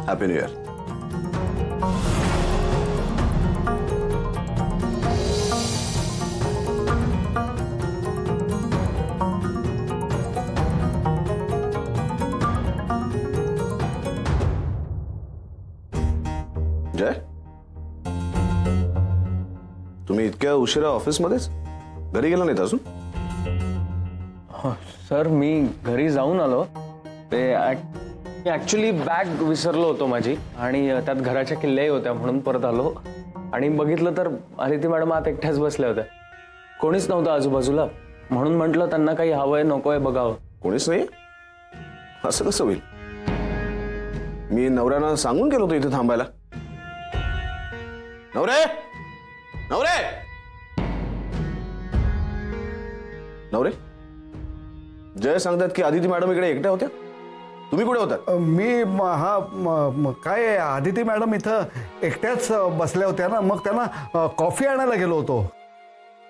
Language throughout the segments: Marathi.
Happy new year. जय, तुम्ही इतक्या उशिरा ऑफिस मध्येच? घरी गेला नाहीत अजून? सर मी घरी जाऊन आलो. ते ऍक्च्युली बॅग विसरलो होतो माझी आणि त्यात घराच्या किल्ल्याही होत्या म्हणून परत आलो आणि बघितलं तर आदिती मॅडम आत एकट्याच बसल्या होत्या. कोणीच नव्हतं आजूबाजूला म्हणून म्हटलं त्यांना काही हवंय नकोय बघावं. कोणीच नाही? असं कसं होईल? मी नवऱ्यानं सांगून गेलो होतो इथे थांबायला. नवरे, नवरे, नवरे. जय सांगतात की आदिती मॅडम इकडे एकट्या होत्या. तुम्ही कुठे होतात? मी काय आदिती मॅडम इथं एकट्याच बसल्या होत्या ना, मग त्यांना कॉफी आणायला गेलो होतो.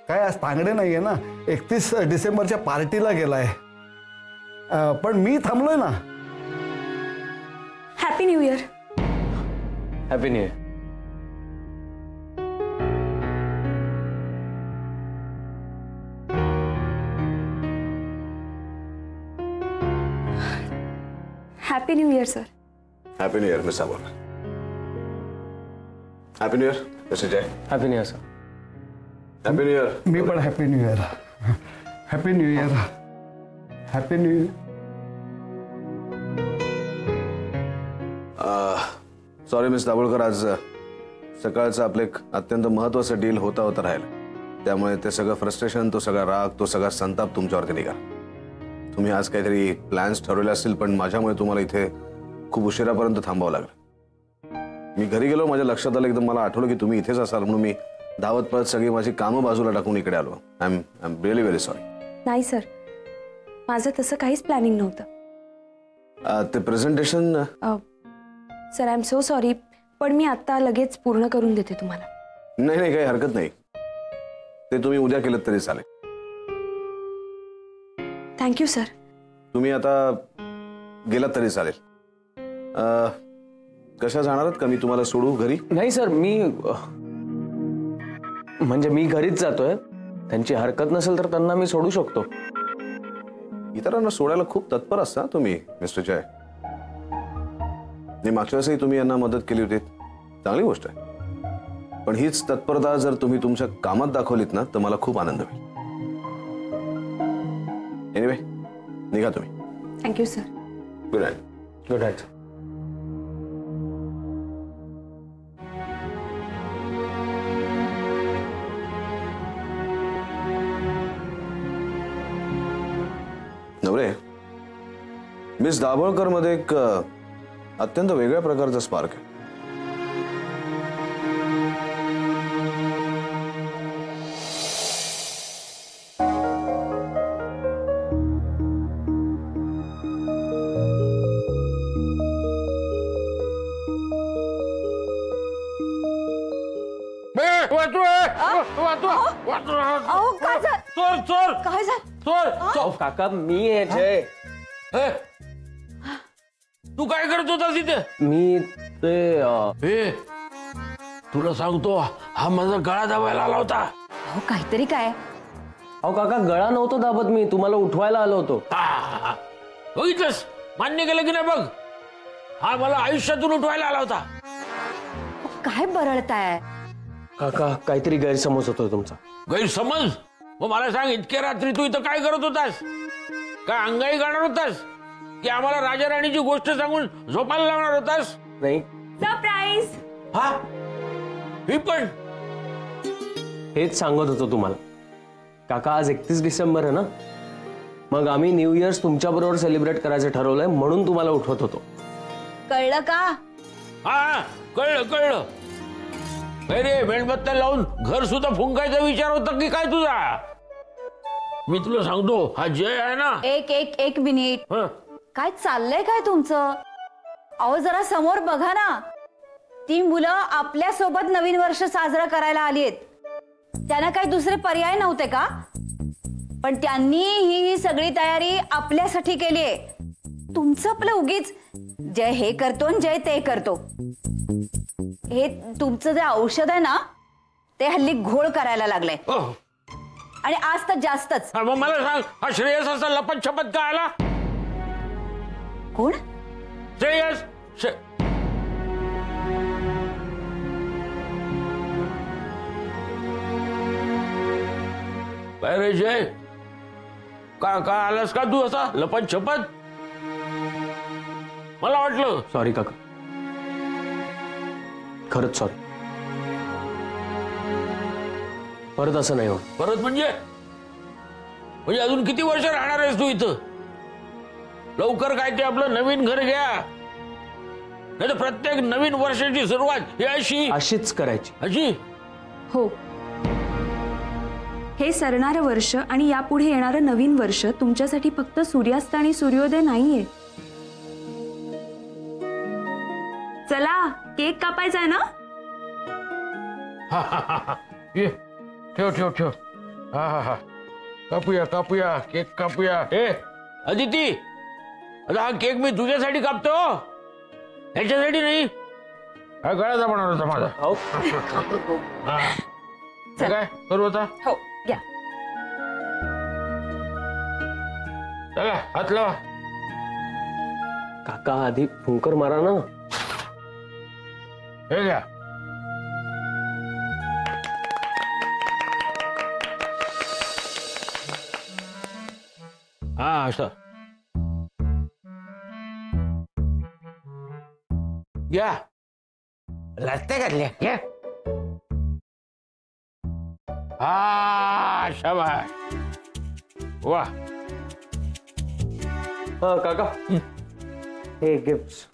काय आज तांगडे नाहीये ना, 31 डिसेंबरच्या पार्टीला गेलाय. पण मी थांबलोय ना. Happy new year. Happy new year. Happy new year sir. Happy new year miss साबोर. Happy new year mister Jay. Happy new year sir. Happy new year. मी पण happy new year. Happy new year. Happy new year. Sorry miss Dabholkar, आज सकाळचं आपलं एक अत्यंत महत्त्वाचं डील होता राहिलं. त्यामुळे ते सगळं फ्रस्ट्रेशन, तो सगळा राग, तो सगळा संताप तुमच्यावरती निघाला. तुम्ही आज काहीतरी प्लॅन्स ठरवले असतील पण माझ्यामुळे तुम्हाला इथे खूप उशिरापर्यंत थांबावं लागलं. मी घरी गेलो, माझ्या लक्षात आलं, एकदम मला आठवलं की तुम्ही इथेच असाल म्हणून मी धावत पळत सगळी माझी कामं बाजूला टाकून इकडे आलो. I am really very sorry. नाही सर, माझं तसं काहीच प्लॅनिंग नव्हतं. ते presentation sir I am so sorry, पण मी आता लगेच पूर्ण करून देते तुम्हाला. नाही नाही, काही हरकत नाही. ते तुम्ही उद्या केलं तरी चालेल. Thank you sir. तुम्ही आता गेलात तरी चालेल. कशा जाणार आहात का मी तुम्हाला सोडू घरी? नाही सर, मी घरीच जातोय. त्यांची हरकत नसेल तर त्यांना मी सोडू शकतो. इतरांना सोडायला खूप तत्पर असता तुम्ही मिस्टर जय. मागच्या वेळेसही तुम्ही यांना मदत केली होती, चांगली गोष्ट आहे. पण हीच तत्परता जर तुम्ही तुमच्या कामात दाखवलीत ना तर मला खूप आनंद होईल. एनिवे, निघा तुम्ही. Thank you sir. Good night. Good night. नवरे, मिस दाभोळकर मध्ये एक अत्यंत वेगळ्या प्रकारचा स्पार्क आहे. काका मी आहे जय. तू काय करत होता तिथे? मी ते तुला सांगतो, हा माझा गळा दाबायला आला होता. हो काहीतरी काय? अहो काका, गळा नव्हतो दाबत मी, तुम्हाला उठवायला आलो होतो. बघितलंस, मान्य केलं की नाही बघ. हा मला आयुष्यातून उठवायला आला होता. काय बरळताय काका? काहीतरी गैरसमज होतोय तुमचा. गैरसमज? मग मला सांग, इतक्या रात्री तू इथं काय करत होतास? काय अंगाई गाणार होतास की आम्हाला राजा राणीची गोष्ट सांगून झोपायला लावणार होतास? नाही. सरप्राईज. हा, मी पण हेच सांगत होतो तुम्हाला. काका, आज 31 डिसेंबर आहे ना, मग आम्ही न्यू इयर्स तुमच्या बरोबर सेलिब्रेट करायचं ठरवलंय म्हणून तुम्हाला उठवत होतो. कळलं का? हा, कळलं. अरे, मेणबत्त्या लावून घर सुद्धा फुंकायचा विचार होता की काय तुझा? मी तुला सांगतो, हा जय आहे ना. एक मिनिट. काय चाललंय काय तुमचं? अहो जरा समोर बघा ना. ती मुलं आपल्या सोबत नवीन वर्ष साजरा करायला आलीत. त्यांना काही दुसरे पर्याय नव्हते का? पण त्यांनी ही सगळी तयारी आपल्यासाठी केलीये. तुमचं आपलं उगीच जय हे करतो आणि जय ते करतो. हे तुमचं जे औषध आहे ना ते हल्ली घोळ करायला लागलंय ओह, आणि आज तर जास्तच. हा, मग मला सांग, हा श्रेयस असा लपत छपत का आला? कोण? श्रेयस काय रे जय, का आलास का तू असा लपत छपत? मला वाटलं. सॉरी काका, खरंच सॉरी. परत असं नाही होणार. परत म्हणजे अजून किती वर्ष राहणार आहेस तू इथं? लवकर काय ते आपलं नवीन घर घ्या, नाही तर प्रत्येक नवीन वर्षाची सुरुवात ही अशीच करायची. अशी. हो, हे सरणारं वर्ष आणि यापुढे येणारं नवीन वर्ष तुमच्यासाठी फक्त सूर्यास्त आणि सूर्योदय नाहीये. चला, केक कापायचा आहे ना? ये ठेव ठेव ठेव. हा हा हा, कापूया कापूया, केक कापूया. हे अदिती, आता हा केक मी तुझ्यासाठी कापतो, ह्याच्यासाठी नाही. हा गळ्याचा बनवला होता माझा. हा. हे काय करू आता? हो, घ्या. चला हात लावा. काका आधी फुंकर मारा ना. हे घ्या. हा असं घ्या. लागते घातल्या घ्या. हा शाबास. वा. हा काका, हे गिफ्ट.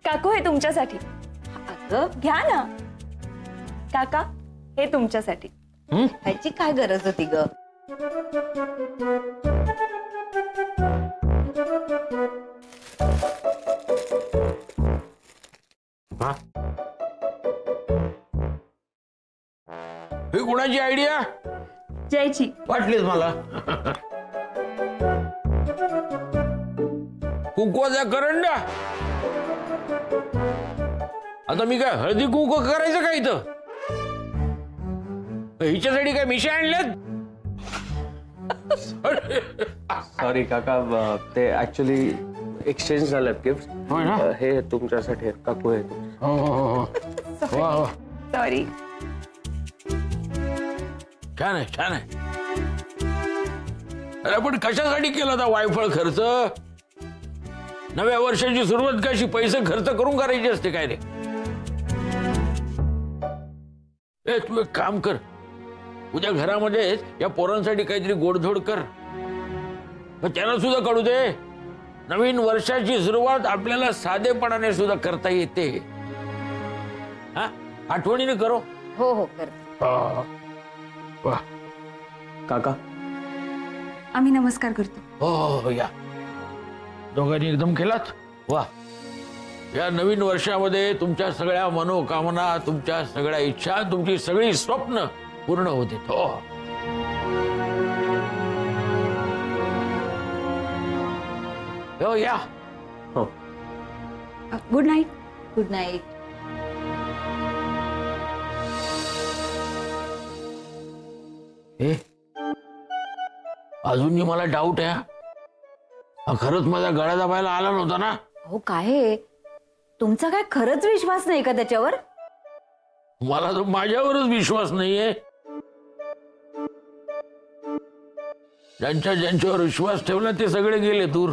काकू, हे तुमच्यासाठी. अगं घ्या ना. काका, हे तुमच्यासाठी. ह्याची काय गरज होती ग? हा, ही कोणाची आयडिया? जयची. वाटलीच मला. कुंकवाचा करंडा. आता मी काय हळदी कुंकू करायचं का इथं? हिच्यासाठी काय मिशा आणल्यात? सॉरी काका, ते ऍक्च्युली एक्सचेंज झालेत गिफ्ट. होय ना? हे तुमच्यासाठी आहे. काकू हे तुमच्या. हो हो हो. वा वा, सॉरी. छान आहे छान आहे. अरे पण कशासाठी केला होता वायफळ खर्च? नव्या वर्षाची सुरुवात कशी पैसे खर्च करून करायची असते काय रे? ए तू एक काम कर, उद्या घरामध्ये या पोरांसाठी काहीतरी गोडधोड कर. त्यांना सुद्धा कळू दे, नवीन वर्षाची सुरुवात आपल्याला साधेपणाने सुद्धा करता येते. हा, आठवणीने करो. हो हो करते. वा. काका, आम्ही नमस्कार करतो. हो या, दोघांनी एकदम केलात. वा. या नवीन वर्षामध्ये तुमच्या सगळ्या मनोकामना, तुमच्या सगळ्या इच्छा, तुमची सगळी स्वप्न पूर्ण होते. हो या. हो. Good night. Good night. हे अजूनही मला डाऊट आहे. हा खरंच माझा गळा दाबायला आला नव्हता ना? हो काय, तुमचा काय खरंच विश्वास नाही का त्याच्यावर? मला तर माझ्यावरच विश्वास नाहीये. ज्यांच्यावर विश्वास ठेवला ते सगळे गेले दूर.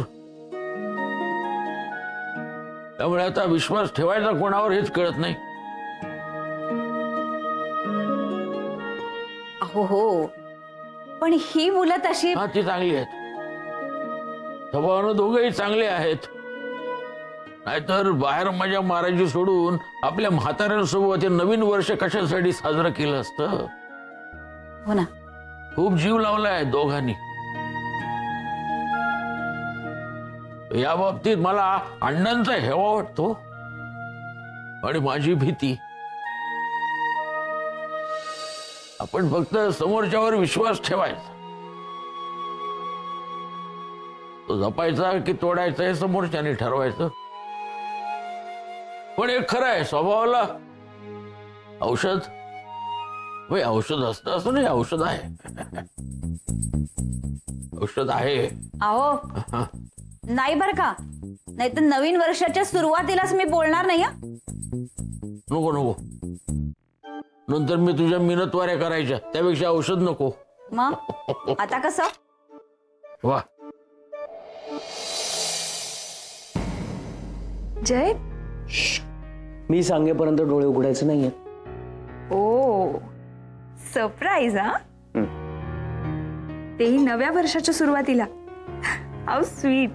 त्यामुळे आता विश्वास ठेवायचा कोणावर हेच कळत नाही. अहो हो, पण ही मुलं तशी. हा, ती चांगली आहेत. स्वभावानं दोघेही चांगले आहेत. नाहीतर बाहेर मजा मारायची सोडून आपल्या म्हाताऱ्यांसोबत हे नवीन वर्ष कशासाठी साजरं केलं असतं? हो ना. खूप जीव लावलाय दोघांनी. या बाबतीत मला अण्णांचा हेवा वाटतो आणि माझी भीती. आपण फक्त समोरच्यावर विश्वास ठेवायचा. तो जपायचा की तोडायचा हे समोरच्याने ठरवायचं. पण एक खरं आहे, स्वभावाला औषध औषध असतं असं नाही. औषध आहे, औषध आहे. अहो नाही बर का, नाही तर नवीन वर्षाच्या सुरुवातीलाच मी बोलणार नाही. नको नको, नंतर मी तुझ्या मिनतवाऱ्या करायच्या, त्यापेक्षा औषध नको. मग आता कसं? वा, जय, मी सांगेपर्यंत डोळे उघडायचे नाहीये. ओ सरप्राईज. हा, तेही नव्या वर्षाच्या सुरुवातीला. How sweet.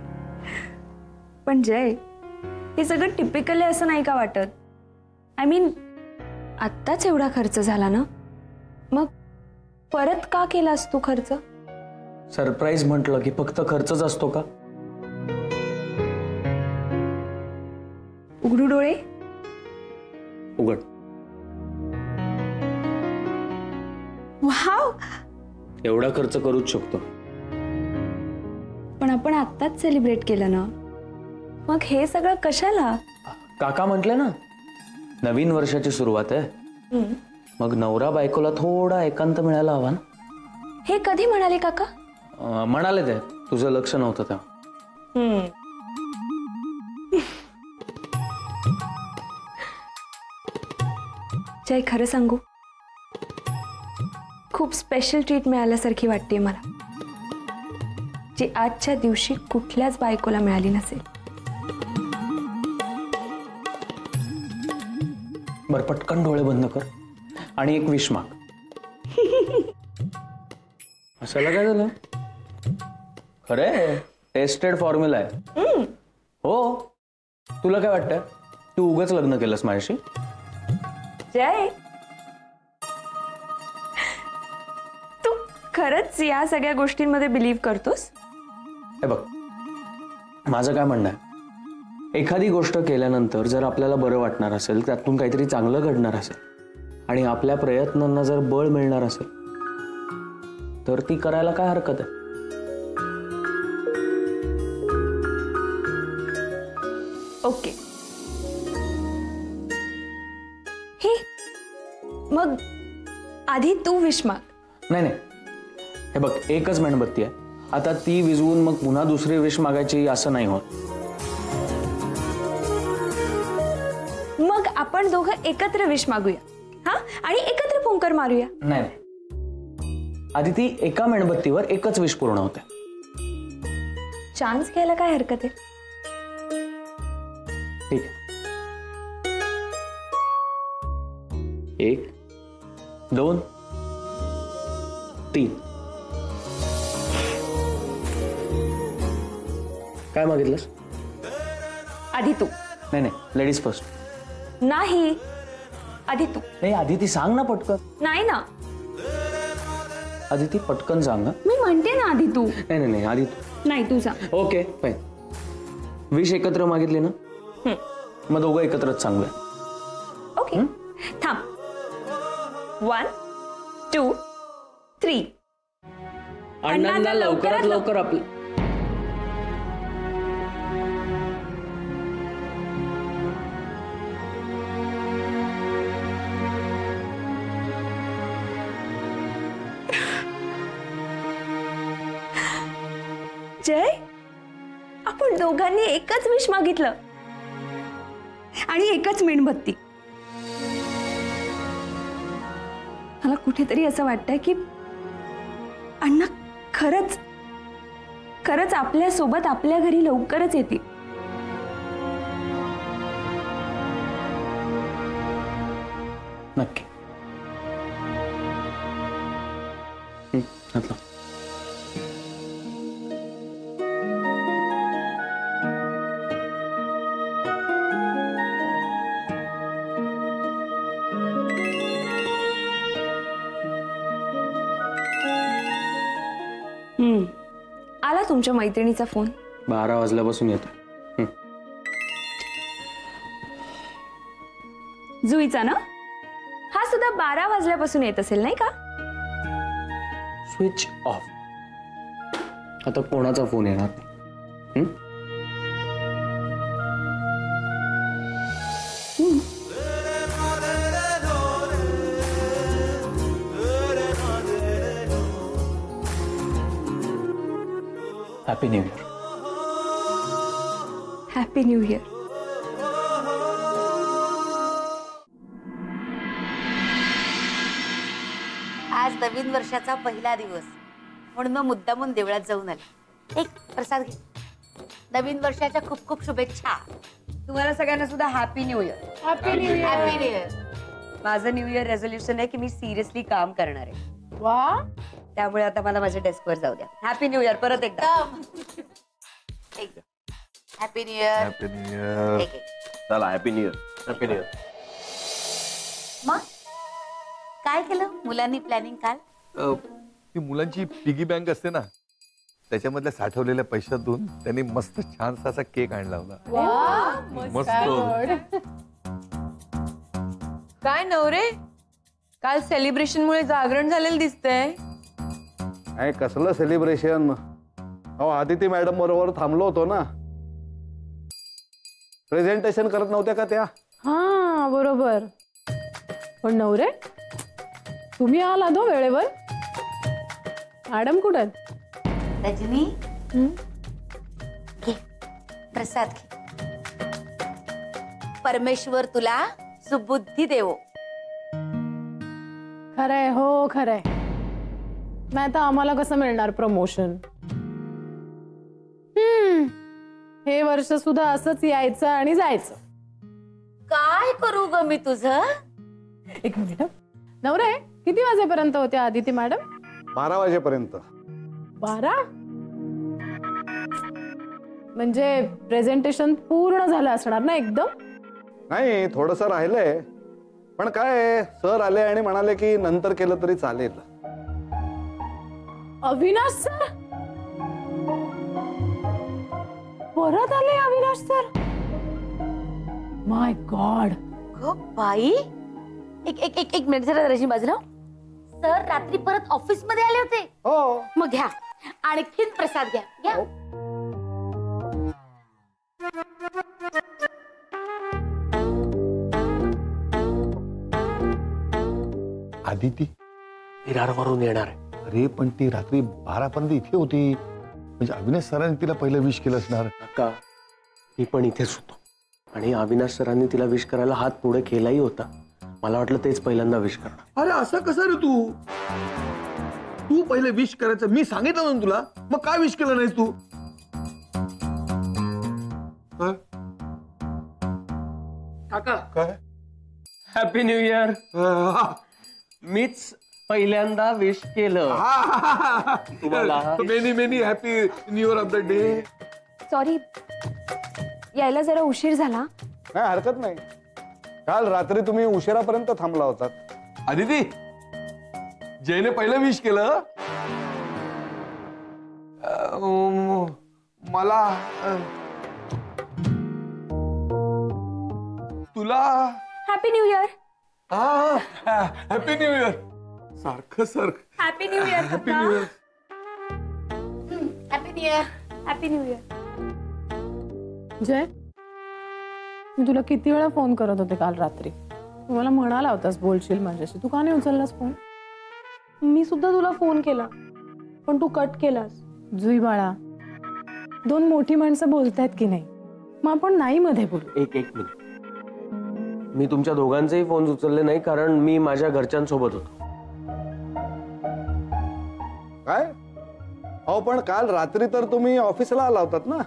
पण जय, हे सगळं टिपिकल आहे असं नाही का वाटत? आय मीन, आत्ताच एवढा खर्च झाला ना, मग परत का केलास तू खर्च? सरप्राईज म्हटलं की फक्त खर्चच असतो का? उघडू डोळे. उघड. वाव, एवढा खर्च करूच शकतो. पण आपण आत्ताच सेलिब्रेट केलं ना, मग हे सगळं कशाला? काका म्हटले ना, नवीन वर्षाची सुरुवात आहे, मग नवरा बायकोला थोडा एकांत मिळायला हवा ना. हे कधी म्हणाले काका? म्हणाले ते, तुझं लक्ष नव्हतं तेव्हा. जय, खरं सांगू, खूप स्पेशल ट्रीट मिळाल्यासारखी वाटते मला, जी आजच्या दिवशी कुठल्याच बायकोला मिळाली नसेल. बर, पटकन डोळे बंद कर आणि एक विश माग. असायला काय झालं? खरे टेस्टेड फॉर्म्युला आहे. हो, तुला काय वाटतं, तू उगाच लग्न केलंस माझ्याशी? जय, तू खरंच या सगळ्या गोष्टींमध्ये बिलीव्ह करतोस? हे बघ, माझं काय म्हणणं आहे, एखादी गोष्ट केल्यानंतर जर आपल्याला बरं वाटणार असेल, त्यातून काहीतरी चांगलं घडणार असेल आणि आपल्या प्रयत्नांना जर बळ मिळणार असेल, तर ती करायला काय हरकत आहे? ओके, हे मग आधी तू विश माग. नाही, हे बघ, एकच मेणबत्ती आहे, आता ती विझवून मग पुन्हा दुसरी विश मागायची असं नाही होत. मग आपण दोघं एकत्र विश मागूया, हा, आणि एकत्र फुंकर मारूया. नाही, आधी ती एका मेणबत्तीवर एकच विश पूर्ण होते. चान्स घ्यायला काय हरकत आहे? ठीक आहे. 1 2 3. काय मागितलंस? आधी तू. नाही, लेडीज फर्स्ट. नाही, आधी तू. नाही, आधी ती सांग ना पटकन. नाही ना, आधी ती पटकन सांग ना. मी म्हणते ना आधी तू. नाही, आधी तू. नाही, तू सांग. Okay, fine. विश एकत्र मागितली ना, मग दोघं एकत्रच सांगूया. ओके, थांब. 1 2 3. अण्णांना लवकरात लवकर आपलं. जय, आपण दोघांनी एकच विश मागितलं आणि एकच मेणबत्ती. मला कुठेतरी असं वाटतंय की अण्णा खरंच खरंच आपल्या सोबत आपल्या घरी लवकरच येतील. नक्की. घातलं. आला तुमच्या मैत्रिणीचा फोन? 12 वाजल्यापासून येतो. जुईचा ना? हा सुद्धा 12 वाजल्यापासून येत असेल नाही का? Switch off. आता कोणाचा फोन येणार? Happy new year. Happy new year. आज नवीन वर्षाचा पहिला दिवस म्हणून मग मुद्दामून देवळात जाऊन आले. एक प्रसाद घे. नवीन वर्षाच्या खूप खूप शुभेच्छा. तुम्हाला सगळ्यांना सुद्धा happy new year. Happy new year. माझं न्यू इयर रेझोल्युशन आहे की मी सिरियसली काम करणार आहे. वा. त्यामुळे आता मला माझ्या डेस्कवर जाऊ द्या. हॅपी न्यू इयर परत एकदा. Happy new year. Happy new year. चला happy new year. Happy new year. मग काय केलं मुलांनी प्लॅनिंग काल? ती मुलांची पिगी बँक असते ना, त्याच्यामधल्या साठवलेल्या पैशातून त्यांनी मस्त छानसा असा केक आणला होता. मस्त. काय नवरे, काल सेलिब्रेशन मुळे जागरण झालेलं दिसतंय. काय कसलं सेलिब्रेशन? अहो आदिती मॅडम बरोबर थांबलो होतो ना. प्रेझेंटेशन करत नव्हत्या का त्या? हा बरोबर. पण नवरे तुम्ही आला दो वेळेवर. मॅडम कुठे आहेत? रजनी घे प्रसाद घे. परमेश्वर तुला सुबुद्धी देवो. खरंय हो खरंय. नाही तर आम्हाला कसं मिळणार प्रमोशन? हे वर्ष सुद्धा असंच यायचं आणि जायचं. काय करू ग मी तुझं? एक मिनिट. नवरे किती वाजेपर्यंत होते आदिती मॅडम? 12 वाजेपर्यंत. 12? म्हणजे प्रेझेंटेशन पूर्ण झालं असणार ना एकदम? नाही थोडंसं राहिलंय. पण काय सर आले आणि म्हणाले की नंतर केलं तरी चालेल. अविनाश सर परत आले. अविनाश सर. माय गॉड. ग बाई. एक मिनिट जरा रजनी बाजूला. सर रात्री परत ऑफिस मध्ये आले होते? हो. मग घ्या आणखीन प्रसाद घ्या. घ्या. आदिती विरारवरून येणार आहे. अरे पण ती रात्री 12 पर्यंत इथे होती. म्हणजे अविनाश सरांनी तिला पहिलं विश केलं असणार. का मी पण इथेच होतो आणि अविनाश सरांनी तिला विश करायला हात पुढे केलाही होता. मला वाटलं तेच पहिल्यांदा विश करणार. अरे असं कसं रे तू? तू पहिले विश करायचं मी सांगितलं ना तुला. मग काय विश केलं नाहीस तू? काका काय? Happy new year. मीच पहिल्यांदा विश केलं तुम्हाला. Many many happy new year of the day. Sorry यायला जरा उशीर झाला. नाही हरकत नाही. काल रात्री तुम्ही उशिरापर्यंत थांबला होतात. आदिती जयने पहिलं विश केलं. मला तुला happy new year. Happy new year. सारखं सारखं happy new year. Happy new year. Happy new year. Happy new year. Jay मी तुला किती वेळा फोन करत होते काल रात्री. तू मला म्हणाला होतास बोलशील माझ्याशी. तू का नाही उचललास फोन? मी सुद्धा तुला फोन केला पण तू कट केलास. जुई बाळा 2 मोठी माणसं बोलतायत की नाही, मग आपण नाही मध्ये बोलू. एक मिनिट. मी तुमच्या दोघांचेही फोन उचलले नाही कारण मी माझ्या घरच्यांसोबत होतो. काय? अहो पण काल रात्री तर तुम्ही ऑफिसला आला होतात ना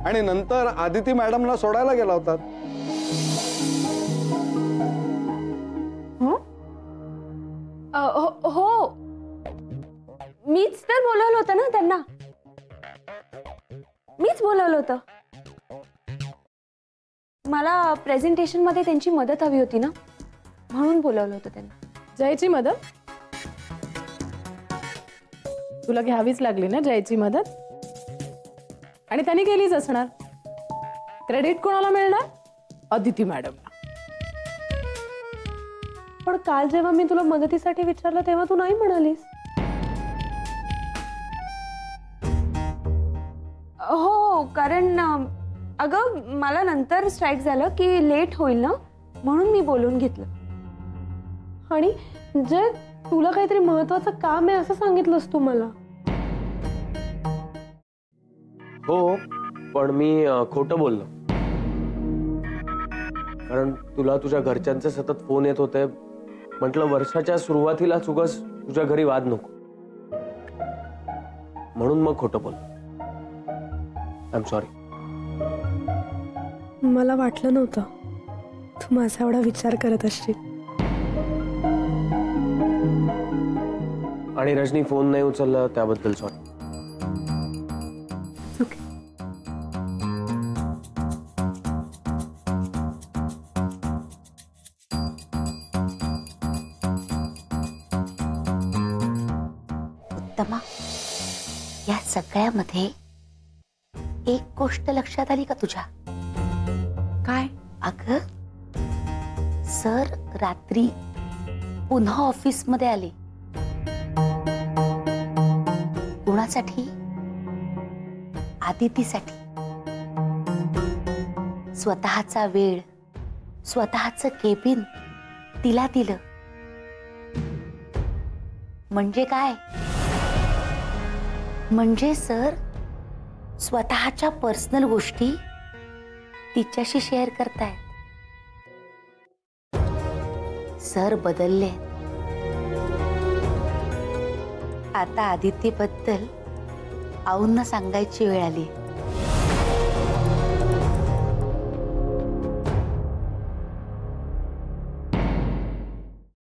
आणि नंतर आदिती मॅडमला सोडायला गेला होतात. हो मीच तर बोलवलं होतं ना त्यांना. मीच बोलवलं होतं. मला प्रेझेंटेशन मध्ये त्यांची मदत हवी होती ना म्हणून बोलवलं होतं त्यांना. जयची मदत तुला घ्यावीच लागली ना जयची मदत. आणि त्यांनी केलीच असणार. क्रेडिट कोणाला मिळणार? अदिती मॅडमला. पण काल जेव्हा मी तुला मदतीसाठी विचारलं तेव्हा तू नाही म्हणालीस. हो कारण अगं मला नंतर स्ट्राईक झालं की लेट होईल ना, म्हणून मी बोलून घेतलं. आणि जय, तुला काहीतरी महत्वाचं काम आहे असं सांगितलंस तू मला. हो, पण मी खोटं बोललो. कारण तुला तुझ्या घरच्यांचे सतत फोन येत होते. म्हटलं वर्षाच्या सुरुवातीला उगाच तुझ्या घरी वाद नको, म्हणून मग खोटं बोललो. I am sorry. मला वाटलं नव्हतं तू माझा एवढा विचार करत असशील. आणि रजनी फोन नाही उचलला त्याबद्दल सॉरी. उत्तमा, या सगळ्यामध्ये एक गोष्ट लक्षात आली का तुझ्या? काय? अगं, सर रात्री पुन्हा ऑफिस मध्ये आले. कोणासाठी? आदितीसाठी. स्वतःचा वेळ, स्वतःचं केबिन तिला दिलं. म्हणजे काय? म्हणजे सर स्वतःच्या पर्सनल गोष्टी तिच्याशी शेअर करतायत. सर बदलले. आता आदितीबद्दल आऊंना सांगायची वेळ आली.